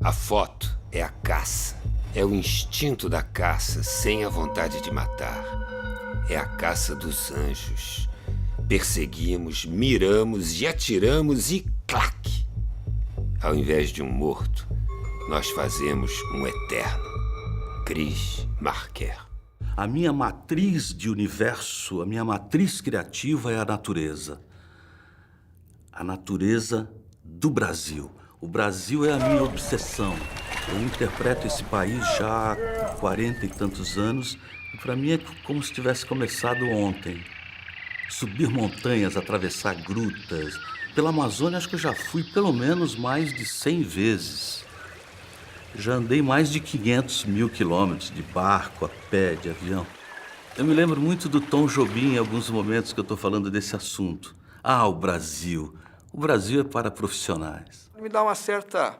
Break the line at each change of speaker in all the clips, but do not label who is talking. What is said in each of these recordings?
A foto é a caça. É o instinto da caça sem a vontade de matar. É a caça dos anjos. Perseguimos, miramos e atiramos e clac! Ao invés de um morto, nós fazemos um eterno. Chris Marker.
A minha matriz de universo, a minha matriz criativa é a natureza. A natureza do Brasil. O Brasil é a minha obsessão. Eu interpreto esse país já há 40 e tantos anos e para mim é como se tivesse começado ontem. Subir montanhas, atravessar grutas. Pela Amazônia acho que eu já fui pelo menos mais de 100 vezes. Já andei mais de 500 mil quilômetros de barco, a pé, de avião. Eu me lembro muito do Tom Jobim em alguns momentos que eu estou falando desse assunto. Ah, o Brasil. O Brasil é para profissionais.
Me dá uma certa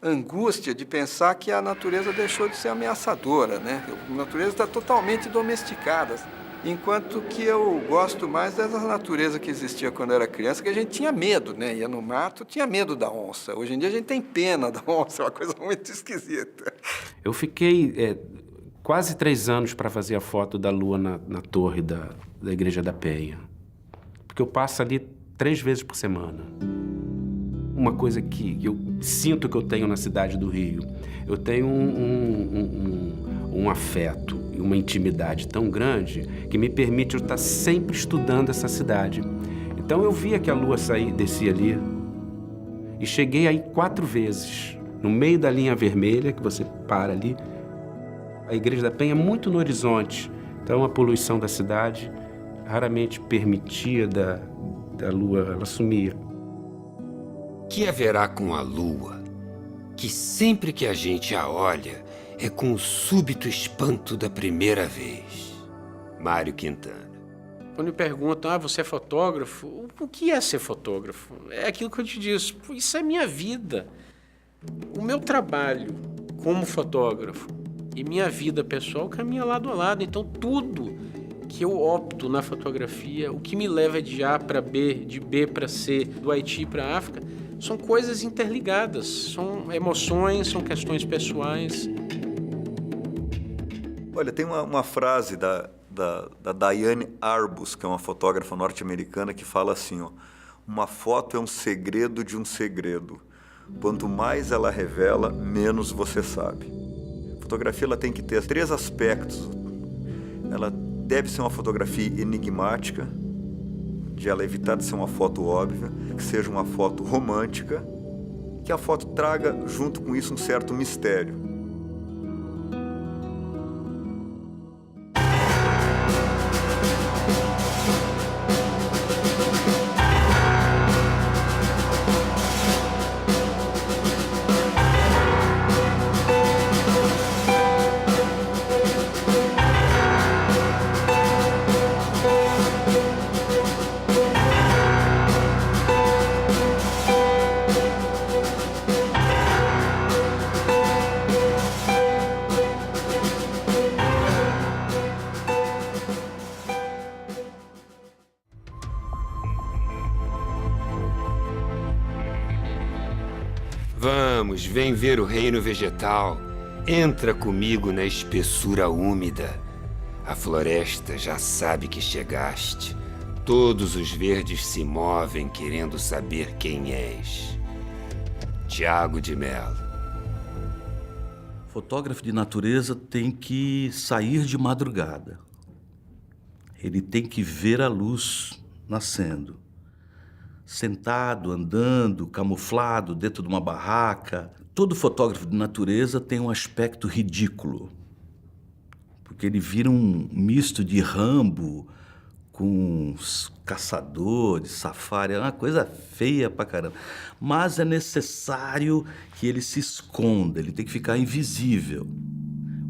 angústia de pensar que a natureza deixou de ser ameaçadora, né? A natureza está totalmente domesticada. Enquanto que eu gosto mais dessa natureza que existia quando eu era criança, que a gente tinha medo, né? Ia no mato, tinha medo da onça. Hoje em dia a gente tem pena da onça, é uma coisa muito esquisita.
Eu fiquei quase 3 anos para fazer a foto da lua na torre da Igreja da Penha. Porque eu passo ali 3 vezes por semana. Uma coisa que eu sinto que eu tenho na cidade do Rio, eu tenho um afeto e uma intimidade tão grande que me permite eu estar sempre estudando essa cidade. Então eu via que a lua descia ali e cheguei aí 4 vezes, no meio da linha vermelha, que você para ali. A Igreja da Penha é muito no horizonte, então a poluição da cidade raramente permitia da lua, ela sumia.
Que haverá com a lua, que sempre que a gente a olha, é com o súbito espanto da primeira vez. Mário Quintana.
Quando me perguntam, você é fotógrafo? O que é ser fotógrafo? É aquilo que eu te disse, isso é minha vida. O meu trabalho como fotógrafo e minha vida pessoal caminha lado a lado. Então, tudo que eu opto na fotografia, o que me leva de A para B, de B para C, do Haiti para a África, são coisas interligadas, são emoções, são questões pessoais.
Olha, tem uma frase da Diane Arbus, que é uma fotógrafa norte-americana, que fala assim, ó, uma foto é um segredo de um segredo. Quanto mais ela revela, menos você sabe. A fotografia ela tem que ter 3 aspectos. Ela deve ser uma fotografia enigmática, de ela evitar de ser uma foto óbvia, que seja uma foto romântica, que a foto traga junto com isso um certo mistério.
Vamos, vem ver o reino vegetal. Entra comigo na espessura úmida. A floresta já sabe que chegaste. Todos os verdes se movem querendo saber quem és. Tiago de Mello.
Fotógrafo de natureza tem que sair de madrugada. Ele tem que ver a luz nascendo. Sentado, andando, camuflado dentro de uma barraca. Todo fotógrafo de natureza tem um aspecto ridículo, porque ele vira um misto de Rambo com caçadores, safari, é uma coisa feia pra caramba. Mas é necessário que ele se esconda, ele tem que ficar invisível.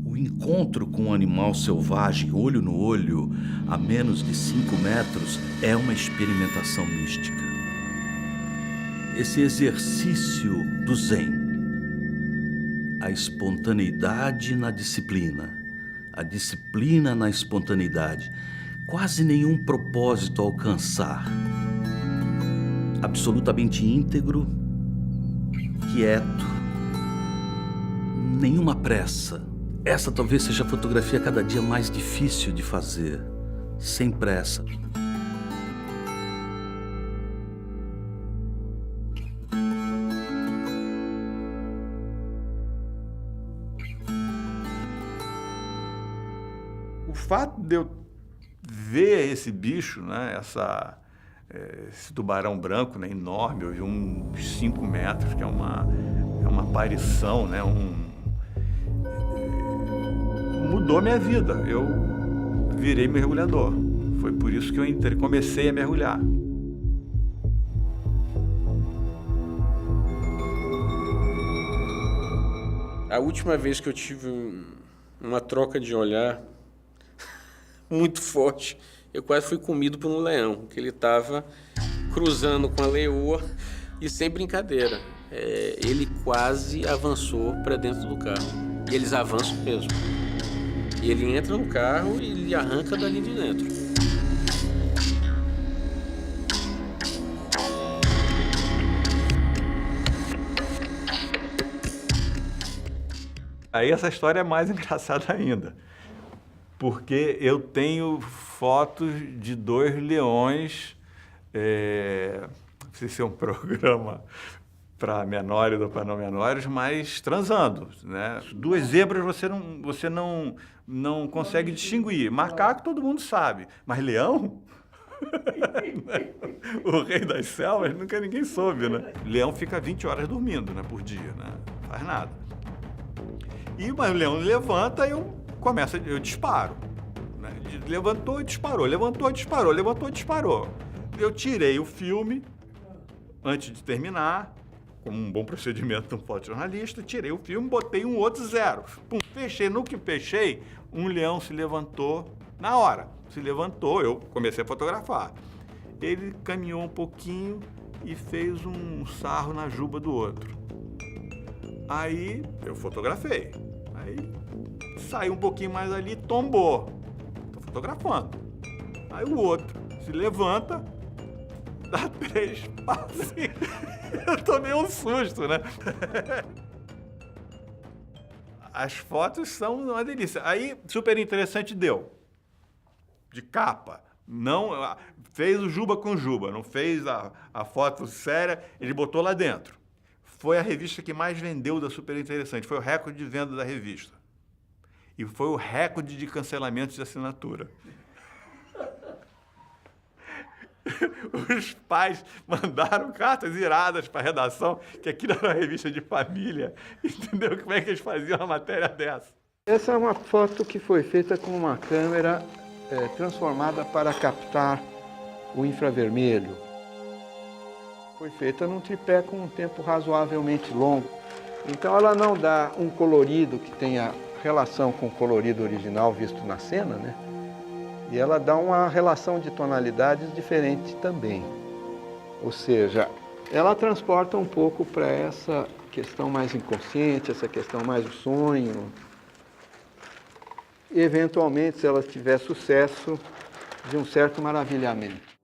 O encontro com um animal selvagem, olho no olho, a menos de 5 metros, é uma experimentação mística. Esse exercício do Zen, a espontaneidade na disciplina, a disciplina na espontaneidade, quase nenhum propósito a alcançar, absolutamente íntegro, quieto, nenhuma pressa. Essa talvez seja a fotografia cada dia mais difícil de fazer, sem pressa.
O fato de eu ver esse bicho, né, esse tubarão branco, né, enorme, eu vi uns 5 metros, que é uma aparição, né, mudou minha vida. Eu virei mergulhador. Foi por isso que eu comecei a mergulhar.
A última vez que eu tive uma troca de olhar muito forte, eu quase fui comido por um leão, que ele estava cruzando com a leoa e sem brincadeira. Ele quase avançou para dentro do carro. E eles avançam mesmo. E ele entra no carro e ele arranca dali de dentro.
Aí essa história é mais engraçada ainda, porque eu tenho fotos de 2 leões, não sei se é um programa para menores ou para não menores, mas transando, né? 2 zebras você não consegue distinguir. Macaco todo mundo sabe, mas leão? O rei das selvas nunca ninguém soube, né? Leão fica 20 horas dormindo, né, por dia, né? Não faz nada. E o leão levanta e eu disparo. Né? Levantou e disparou, levantou e disparou, levantou e disparou. Eu tirei o filme antes de terminar, como um bom procedimento de um fotojornalista, tirei o filme, botei um outro 0. Pum, fechei. No que fechei, um leão se levantou na hora. Se levantou, eu comecei a fotografar. Ele caminhou um pouquinho e fez um sarro na juba do outro. Aí eu fotografei. Aí saiu um pouquinho mais ali, tombou. Tô fotografando. Aí o outro se levanta, dá 3 passos. Eu tomei um susto, né? As fotos são uma delícia. Aí, super interessante, deu. De capa. Não, fez o Juba com Juba, não fez a foto séria, ele botou lá dentro. Foi a revista que mais vendeu da Super Interessante. Foi o recorde de venda da revista. E foi o recorde de cancelamentos de assinatura. Os pais mandaram cartas iradas para a redação, que aquilo era uma revista de família. Entendeu? Como é que eles faziam uma matéria dessa?
Essa é uma foto que foi feita com uma câmera transformada para captar o infravermelho. Foi feita num tripé com um tempo razoavelmente longo. Então ela não dá um colorido que tenha relação com o colorido original visto na cena, né? E ela dá uma relação de tonalidades diferente também. Ou seja, ela transporta um pouco para essa questão mais inconsciente, essa questão mais do sonho. E, eventualmente, se ela tiver sucesso, de um certo maravilhamento.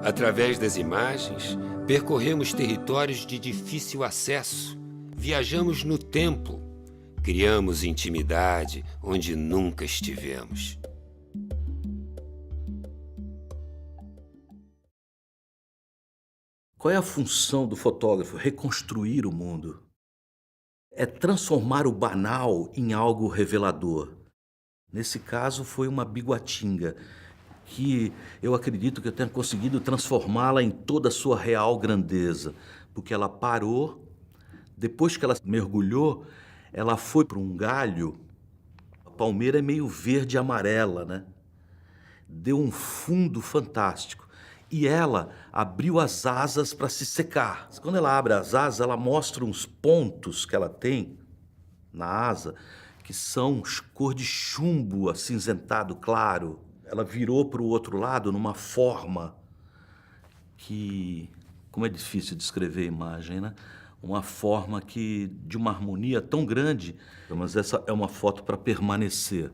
Através das imagens, percorremos territórios de difícil acesso, viajamos no tempo, criamos intimidade onde nunca estivemos.
Qual é a função do fotógrafo? Reconstruir o mundo. É transformar o banal em algo revelador. Nesse caso, foi uma biguatinga, que eu acredito que eu tenha conseguido transformá-la em toda a sua real grandeza, porque ela parou, depois que ela mergulhou, ela foi para um galho, a palmeira é meio verde e amarela, né? Deu um fundo fantástico. E ela abriu as asas para se secar. Quando ela abre as asas, ela mostra uns pontos que ela tem na asa, que são cor de chumbo acinzentado claro. Ela virou para o outro lado numa forma que, como é difícil descrever a imagem, né? uma forma de uma harmonia tão grande, mas essa é uma foto para permanecer.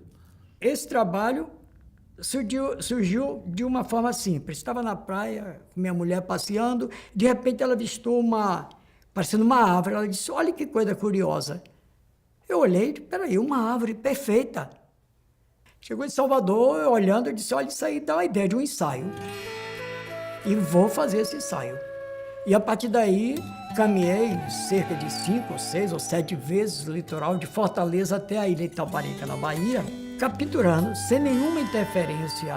Esse trabalho surgiu de uma forma simples. Estava na praia com minha mulher passeando, de repente ela avistou parecendo uma árvore. Ela disse, olha que coisa curiosa. Eu olhei e disse, peraí, uma árvore perfeita. Chegou em Salvador, eu olhando, eu disse, olha, isso aí dá uma ideia de um ensaio. E vou fazer esse ensaio. E a partir daí, caminhei cerca de 5, 6 ou 7 vezes o litoral de Fortaleza até a ilha de Itaparica, na Bahia, capturando, sem nenhuma interferência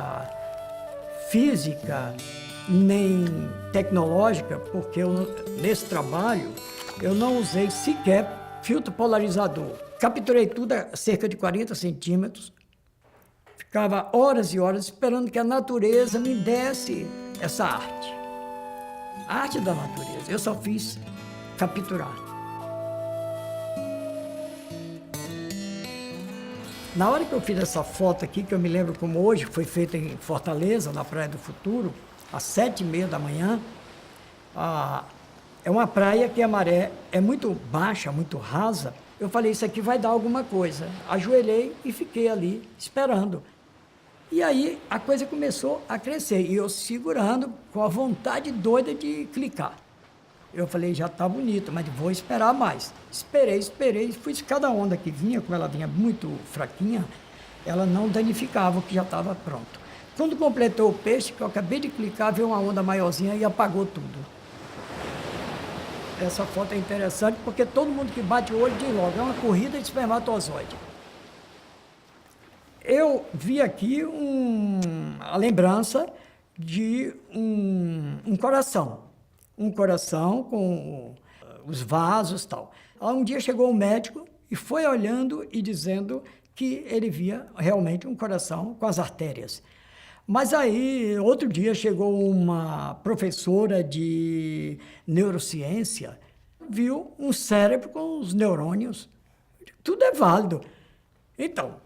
física, nem tecnológica, porque nesse trabalho eu não usei sequer filtro polarizador. Capturei tudo a cerca de 40 centímetros, ficava horas e horas esperando que a natureza me desse essa arte. A arte da natureza, eu só fiz capturar. Na hora que eu fiz essa foto aqui, que eu me lembro como hoje, foi feita em Fortaleza, na Praia do Futuro, às 7h30 da manhã, é uma praia que a maré é muito baixa, muito rasa. Eu falei, isso aqui vai dar alguma coisa. Ajoelhei e fiquei ali esperando. E aí a coisa começou a crescer, e eu segurando com a vontade doida de clicar. Eu falei, já está bonito, mas vou esperar mais. Esperei, fui cada onda que vinha, como ela vinha muito fraquinha, ela não danificava o que já estava pronto. Quando completou o peixe, que eu acabei de clicar, veio uma onda maiorzinha e apagou tudo. Essa foto é interessante porque todo mundo que bate o olho diz logo, é uma corrida de espermatozoide. Eu vi aqui a lembrança de um coração. Um coração com os vasos e tal. Um dia chegou um médico e foi olhando e dizendo que ele via realmente um coração com as artérias. Mas aí, outro dia, chegou uma professora de neurociência, viu um cérebro com os neurônios. Tudo é válido. Então,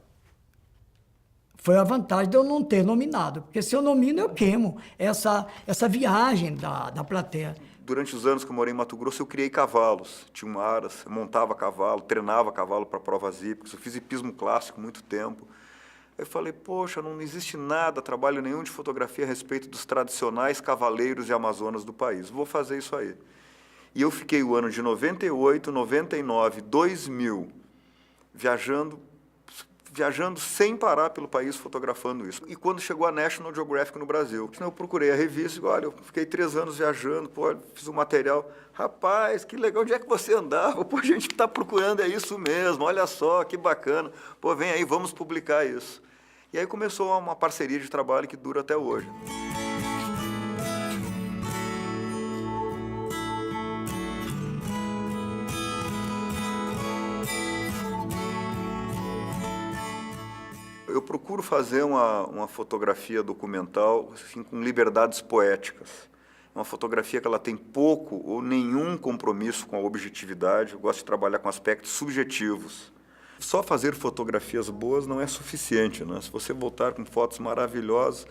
foi a vantagem de eu não ter nominado, porque se eu nomino, eu queimo essa viagem da plateia.
Durante os anos que eu morei em Mato Grosso, eu criei cavalos. Tinha um aras, eu montava cavalo, treinava cavalo para provas hípicas, eu fiz hipismo clássico muito tempo. Eu falei, poxa, não existe nada, trabalho nenhum de fotografia a respeito dos tradicionais cavaleiros e amazonas do país. Vou fazer isso aí. E eu fiquei o ano de 98, 99, 2000, viajando sem parar pelo país fotografando isso. E quando chegou a National Geographic no Brasil, eu procurei a revista e olha, eu fiquei 3 anos viajando, pô, fiz um material. Rapaz, que legal, onde é que você andava? Pô, a gente está procurando, é isso mesmo, olha só, que bacana. Pô, vem aí, vamos publicar isso. E aí começou uma parceria de trabalho que dura até hoje. Eu procuro fazer uma fotografia documental assim, com liberdades poéticas. Uma fotografia que ela tem pouco ou nenhum compromisso com a objetividade. Eu gosto de trabalhar com aspectos subjetivos. Só fazer fotografias boas não é suficiente, né? Se você voltar com fotos maravilhosas,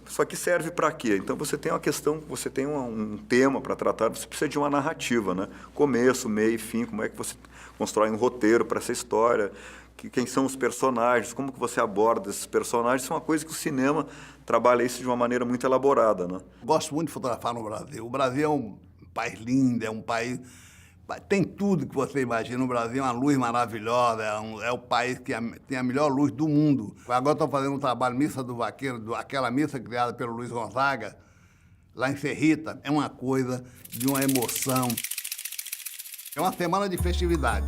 isso aqui serve para quê? Então você tem uma questão, você tem um tema para tratar, você precisa de uma narrativa, né? Começo, meio e fim, como é que você constrói um roteiro para essa história, quem são os personagens, como que você aborda esses personagens, isso é uma coisa que o cinema trabalha isso de uma maneira muito elaborada, né?
Gosto muito de fotografar no Brasil. O Brasil é um país lindo, é um país... Tem tudo que você imagina. O Brasil é uma luz maravilhosa, é o país que tem a melhor luz do mundo. Agora estou fazendo um trabalho, Missa do Vaqueiro, aquela missa criada pelo Luiz Gonzaga, lá em Serrita. É uma coisa de uma emoção. É uma semana de festividade.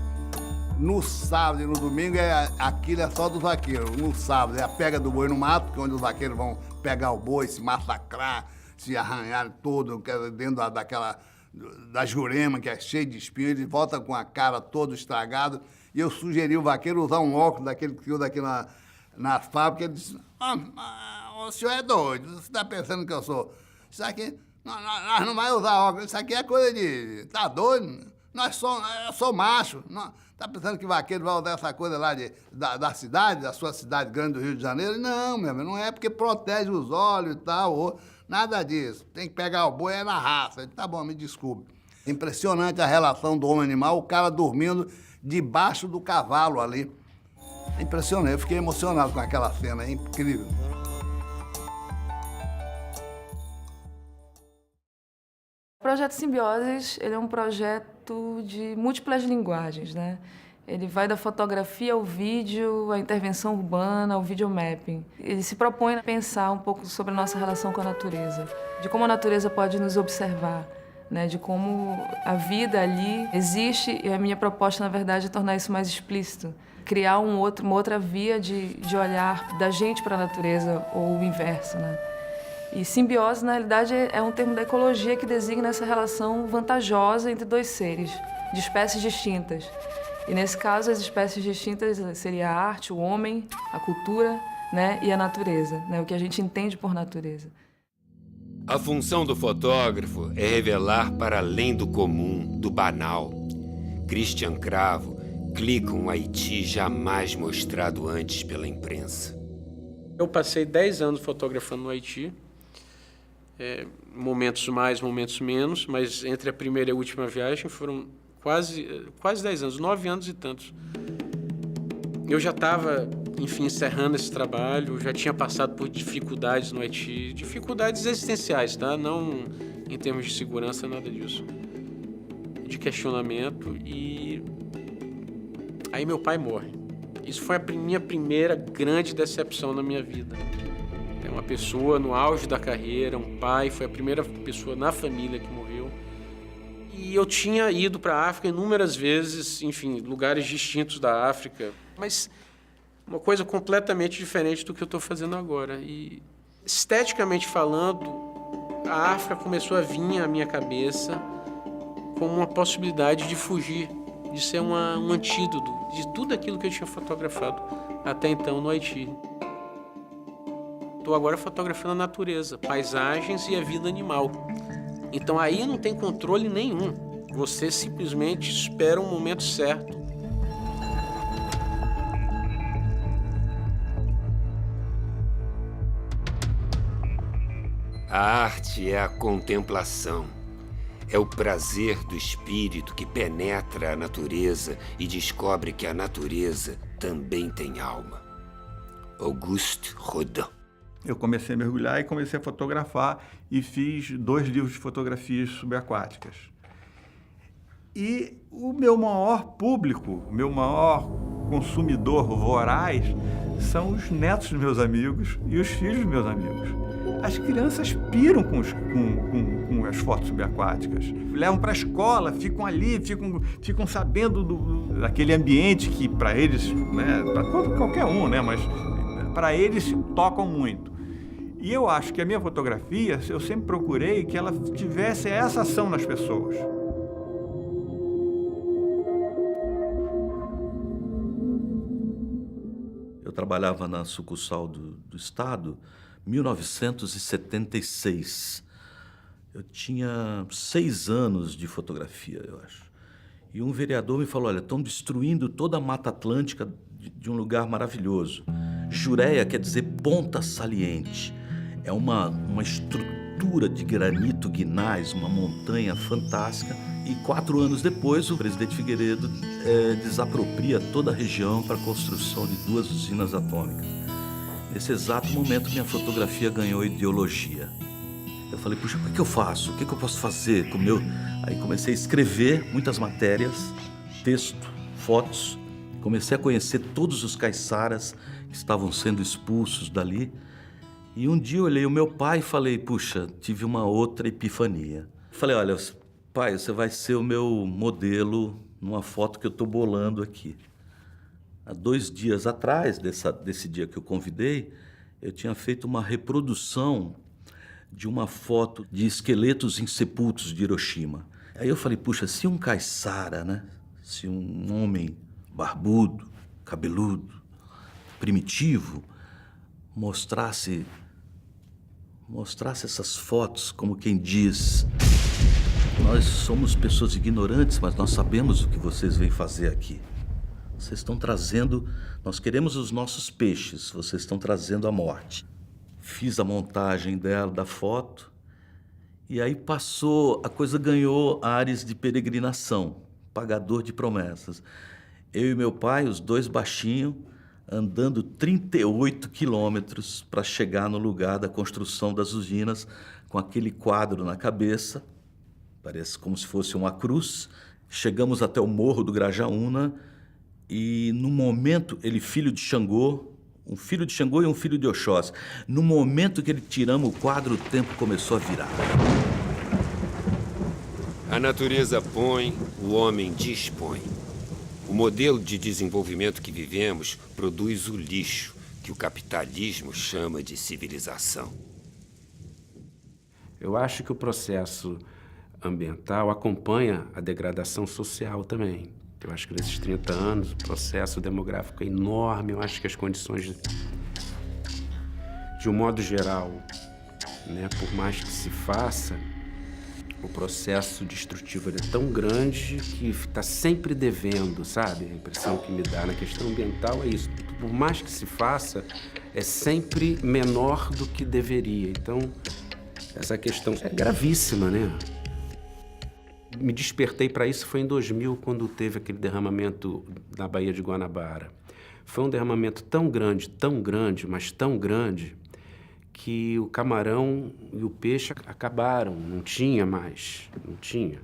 No sábado e no domingo, aquilo é só dos vaqueiros. No sábado é a pega do boi no mato, que é onde os vaqueiros vão pegar o boi, se massacrar, se arranhar todo dentro da jurema, que é cheio de espinho. Eles voltam com a cara toda estragada. E eu sugeri o vaqueiro usar um óculos daquele que usa aqui na fábrica. Ele disse, o senhor é doido, você está pensando que eu sou... Isso aqui, nós não vai usar óculos, isso aqui é coisa de... Tá doido? Eu sou macho. Tá pensando que vaqueiro vai usar essa coisa lá da cidade, da sua cidade grande do Rio de Janeiro? Não, meu amigo, não é porque protege os olhos e tal, nada disso. Tem que pegar o boi, é na raça. Ele, tá bom, me desculpe. Impressionante a relação do homem-animal, o cara dormindo debaixo do cavalo ali. É impressionante, eu fiquei emocionado com aquela cena, é incrível.
O projeto Simbioses, ele é um projeto de múltiplas linguagens, né? Ele vai da fotografia ao vídeo, à intervenção urbana, ao videomapping. Ele se propõe a pensar um pouco sobre a nossa relação com a natureza, de como a natureza pode nos observar, né? De como a vida ali existe, e a minha proposta, na verdade, é tornar isso mais explícito. Criar uma outra via de olhar da gente para a natureza, ou o inverso, né? E simbiose, na realidade, é um termo da ecologia que designa essa relação vantajosa entre dois seres, de espécies distintas. E, nesse caso, as espécies distintas seria a arte, o homem, a cultura, né, e a natureza, né, o que a gente entende por natureza.
A função do fotógrafo é revelar para além do comum, do banal. Christian Cravo clica um Haiti jamais mostrado antes pela imprensa.
Eu passei 10 anos fotografando no Haiti. Momentos mais, momentos menos, mas entre a primeira e a última viagem foram quase 10 anos, 9 anos e tantos. Eu já estava, enfim, encerrando esse trabalho, já tinha passado por dificuldades no Haiti, dificuldades existenciais, tá? Não em termos de segurança, nada disso. De questionamento, e aí meu pai morre. Isso foi a minha primeira grande decepção na minha vida. É uma pessoa no auge da carreira, um pai, foi a primeira pessoa na família que morreu. E eu tinha ido para a África inúmeras vezes, enfim, lugares distintos da África, mas uma coisa completamente diferente do que eu estou fazendo agora. E, esteticamente falando, a África começou a vir à minha cabeça como uma possibilidade de fugir, de ser um antídoto de tudo aquilo que eu tinha fotografado até então no Haiti. Estou agora fotografando a natureza, paisagens e a vida animal. Então aí não tem controle nenhum. Você simplesmente espera um momento certo.
A arte é a contemplação. É o prazer do espírito que penetra a natureza e descobre que a natureza também tem alma. Auguste Rodin.
Eu comecei a mergulhar e comecei a fotografar e fiz 2 livros de fotografias subaquáticas. E o meu maior público, o meu maior consumidor voraz são os netos dos meus amigos e os filhos dos meus amigos. As crianças piram com as fotos subaquáticas. Levam para a escola, ficam ali, ficam sabendo daquele ambiente que para eles, né, para qualquer um, né, mas para eles tocam muito. E eu acho que a minha fotografia, eu sempre procurei que ela tivesse essa ação nas pessoas.
Eu trabalhava na sucursal do Estado em 1976. Eu tinha 6 anos de fotografia, eu acho. E um vereador me falou, olha, estão destruindo toda a Mata Atlântica de um lugar maravilhoso. Jureia quer dizer ponta saliente. É uma estrutura de granito guinás, uma montanha fantástica. E 4 anos depois, o presidente Figueiredo desapropria toda a região para a construção de 2 usinas atômicas. Nesse exato momento, minha fotografia ganhou ideologia. Eu falei, puxa, o que eu faço? O que eu posso fazer com o meu... Aí comecei a escrever muitas matérias, texto, fotos. Comecei a conhecer todos os caiçaras que estavam sendo expulsos dali. E um dia eu olhei o meu pai e falei, puxa, tive uma outra epifania. Falei, olha, pai, você vai ser o meu modelo numa foto que eu estou bolando aqui. Há 2 dias atrás, desse dia que eu convidei, eu tinha feito uma reprodução de uma foto de esqueletos insepultos de Hiroshima. Aí eu falei, puxa, se um caiçara, né? Se um homem barbudo, cabeludo, primitivo, mostrasse essas fotos como quem diz, nós somos pessoas ignorantes, mas nós sabemos o que vocês vêm fazer aqui. Vocês estão trazendo, nós queremos os nossos peixes, vocês estão trazendo a morte. Fiz a montagem da foto E aí a coisa ganhou ares de peregrinação, pagador de promessas. Eu e meu pai, os dois baixinhos, andando 38 quilômetros para chegar no lugar da construção das usinas, com aquele quadro na cabeça, parece como se fosse uma cruz. Chegamos até o Morro do Grajaúna e, no momento, ele, filho de Xangô, um filho de Xangô e um filho de Oxóssi, no momento que ele tiramos o quadro, o tempo começou a virar.
A natureza põe, o homem dispõe. O modelo de desenvolvimento que vivemos produz o lixo, que o capitalismo chama de civilização.
Eu acho que o processo ambiental acompanha a degradação social também. Eu acho que nesses 30 anos o processo demográfico é enorme. Eu acho que as condições, de um modo geral, né, por mais que se faça, o processo destrutivo é tão grande que está sempre devendo, sabe? A impressão que me dá na questão ambiental é isso. Por mais que se faça, é sempre menor do que deveria. Então, essa questão é gravíssima, né? Me despertei para isso foi em 2000, quando teve aquele derramamento na Baía de Guanabara. Foi um derramamento tão grande, mas tão grande, que o camarão e o peixe acabaram, não tinha mais, não tinha.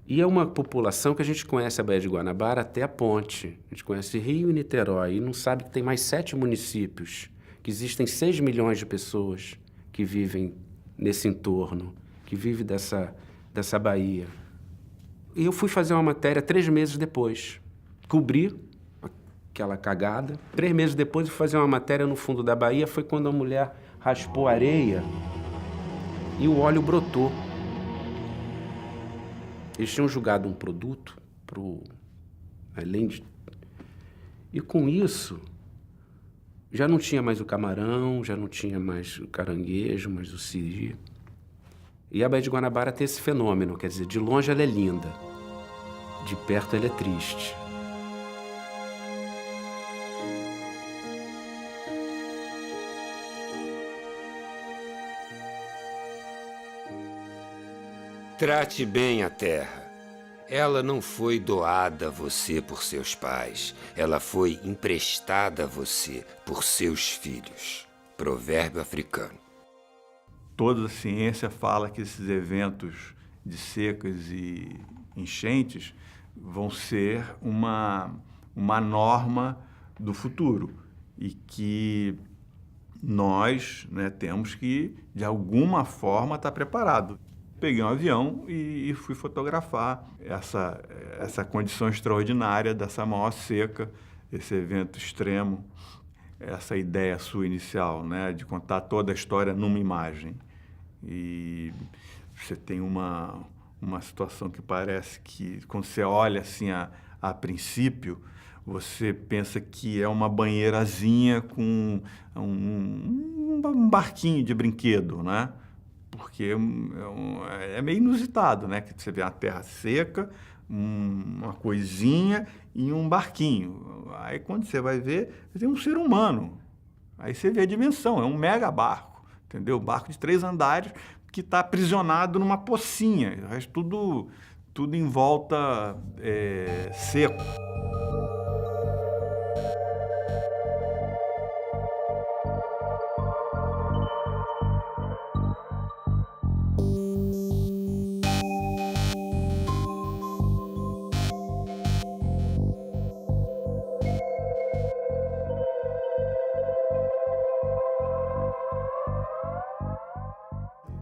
E é uma população que a gente conhece a Baía de Guanabara até a ponte. A gente conhece Rio e Niterói e não sabe que tem mais 7 municípios, que existem 6 milhões de pessoas que vivem nesse entorno, que vivem dessa baía. E eu fui fazer uma matéria 3 meses depois. Cobri aquela cagada. 3 meses depois eu fui fazer uma matéria no fundo da baía. Foi quando a mulher raspou a areia e o óleo brotou. Eles tinham jogado um produto além de... E com isso, já não tinha mais o camarão, já não tinha mais o caranguejo, mais o siri. E a Baía de Guanabara tem esse fenômeno, quer dizer, de longe ela é linda, de perto ela é triste.
Trate bem a terra. Ela não foi doada a você por seus pais. Ela foi emprestada a você por seus filhos. Provérbio africano.
Toda a ciência fala que esses eventos de secas e enchentes vão ser uma norma do futuro e que nós, né, temos que, de alguma forma, estar preparado. Peguei um avião e fui fotografar essa condição extraordinária dessa maior seca, esse evento extremo, essa ideia sua inicial, né, de contar toda a história numa imagem. E você tem uma situação que parece que, quando você olha assim a princípio, você pensa que é uma banheirazinha com um barquinho de brinquedo, né? Porque é meio inusitado, né? Que você vê uma terra seca, uma coisinha e um barquinho. Aí, quando você vai ver, tem um ser humano. Aí você vê a dimensão, é um mega barco. Entendeu? Barco de 3 andares que está aprisionado numa pocinha. O resto tudo em volta seco.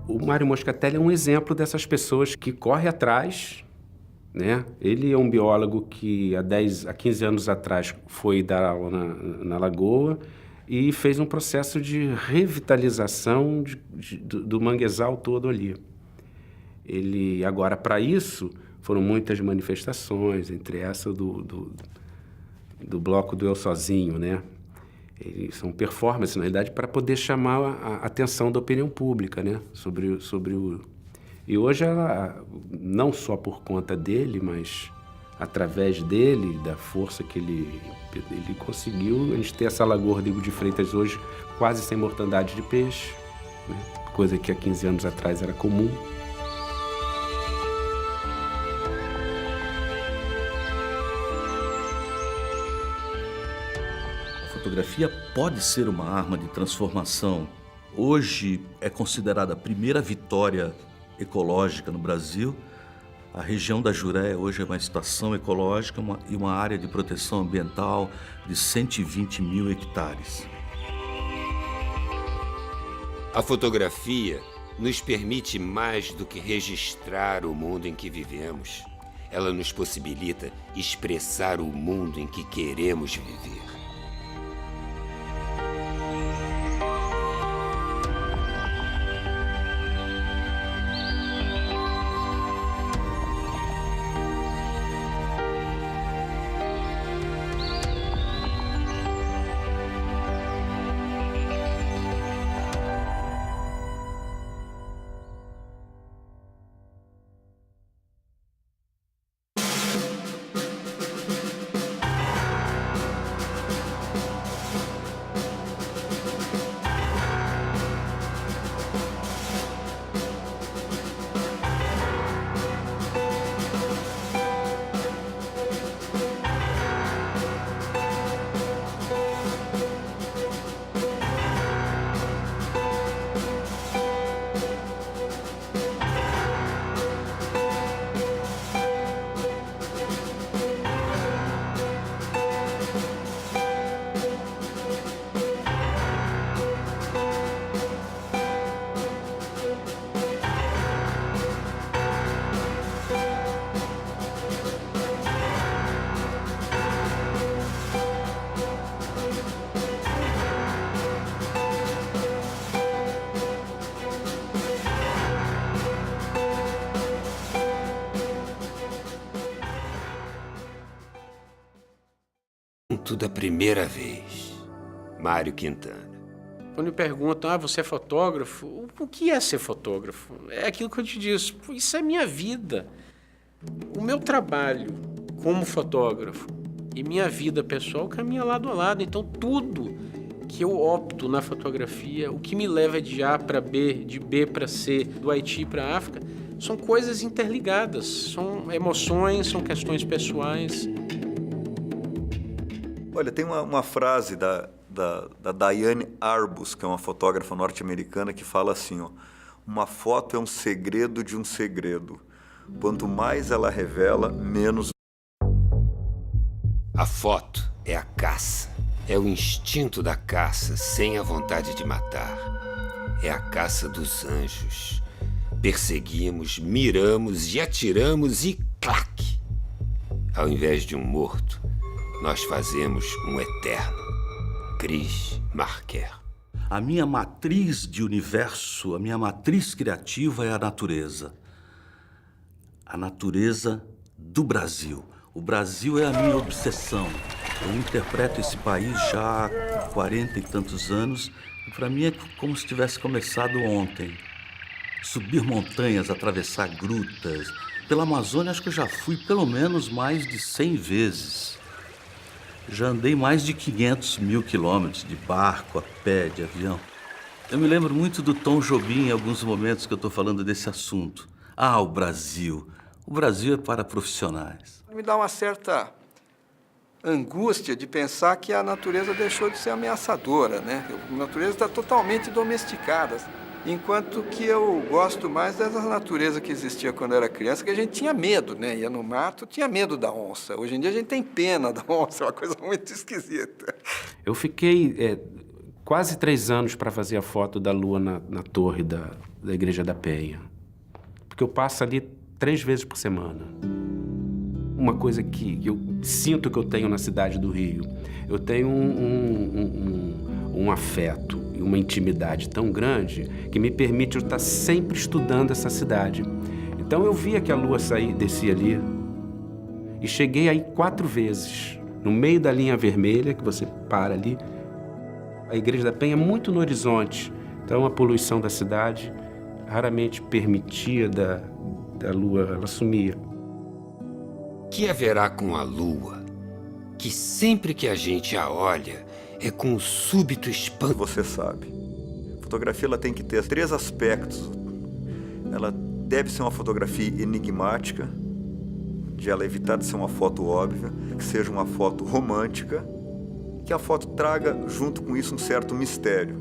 O Mário Moscatelli é um exemplo dessas pessoas que correm atrás, né? Ele é um biólogo que há 15 anos atrás foi dar aula na Lagoa e fez um processo de revitalização do manguezal todo ali. Ele, agora, para isso, foram muitas manifestações, entre essa do bloco do Eu Sozinho, né? Eles são performances, na realidade, para poder chamar a atenção da opinião pública, né? sobre o... E hoje, ela, não só por conta dele, mas através dele, da força que ele conseguiu, a gente ter essa Lagoa Rodrigo de Freitas hoje quase sem mortandade de peixe, né? Coisa que há 15 anos atrás era comum.
A fotografia pode ser uma arma de transformação. Hoje é considerada a primeira vitória ecológica no Brasil. A região da Juré hoje é uma estação ecológica e uma área de proteção ambiental de 120 mil hectares.
A fotografia nos permite mais do que registrar o mundo em que vivemos. Ela nos possibilita expressar o mundo em que queremos viver. Tudo a primeira vez. Mário Quintana.
Quando me perguntam, você é fotógrafo? O que é ser fotógrafo? É aquilo que eu te disse, isso é minha vida. O meu trabalho como fotógrafo e minha vida pessoal caminha lado a lado. Então, tudo que eu opto na fotografia, o que me leva de A para B, de B para C, do Haiti para a África, são coisas interligadas, são emoções, são questões pessoais.
Olha, tem uma frase da Diane Arbus, que é uma fotógrafa norte-americana, que fala assim, ó, uma foto é um segredo de um segredo. Quanto mais ela revela, menos...
A foto é a caça. É o instinto da caça, sem a vontade de matar. É a caça dos anjos. Perseguimos, miramos e atiramos e clac! Ao invés de um morto, nós fazemos um eterno. Chris Marker.
A minha matriz de universo, a minha matriz criativa é a natureza. A natureza do Brasil. O Brasil é a minha obsessão. Eu interpreto esse país já há 40 e tantos anos e para mim é como se tivesse começado ontem. Subir montanhas, atravessar grutas. Pela Amazônia acho que eu já fui pelo menos mais de 100 vezes. Já andei mais de 500 mil quilômetros de barco, a pé, de avião. Eu me lembro muito do Tom Jobim em alguns momentos que eu estou falando desse assunto. Ah, o Brasil. O Brasil é para profissionais.
Me dá uma certa angústia de pensar que a natureza deixou de ser ameaçadora, né? A natureza está totalmente domesticada. Enquanto que eu gosto mais dessa natureza que existia quando eu era criança, que a gente tinha medo, né? Ia no mato, tinha medo da onça. Hoje em dia a gente tem pena da onça, é uma coisa muito esquisita.
Eu fiquei quase 3 anos para fazer a foto da lua na torre da Igreja da Penha. Porque eu passo ali 3 vezes por semana. Uma coisa que eu sinto que eu tenho na cidade do Rio, eu tenho um afeto e uma intimidade tão grande que me permite eu estar sempre estudando essa cidade. Então eu via que a lua descia ali e cheguei aí 4 vezes, no meio da linha vermelha, que você para ali. A Igreja da Penha é muito no horizonte, então a poluição da cidade raramente permitia da lua, ela sumia.
Que haverá com a lua, que sempre que a gente a olha, é com um súbito espanto.
Você sabe. fotografia ela tem que ter 3 aspectos. Ela deve ser uma fotografia enigmática, de ela evitar de ser uma foto óbvia, que seja uma foto romântica, que a foto traga junto com isso um certo mistério.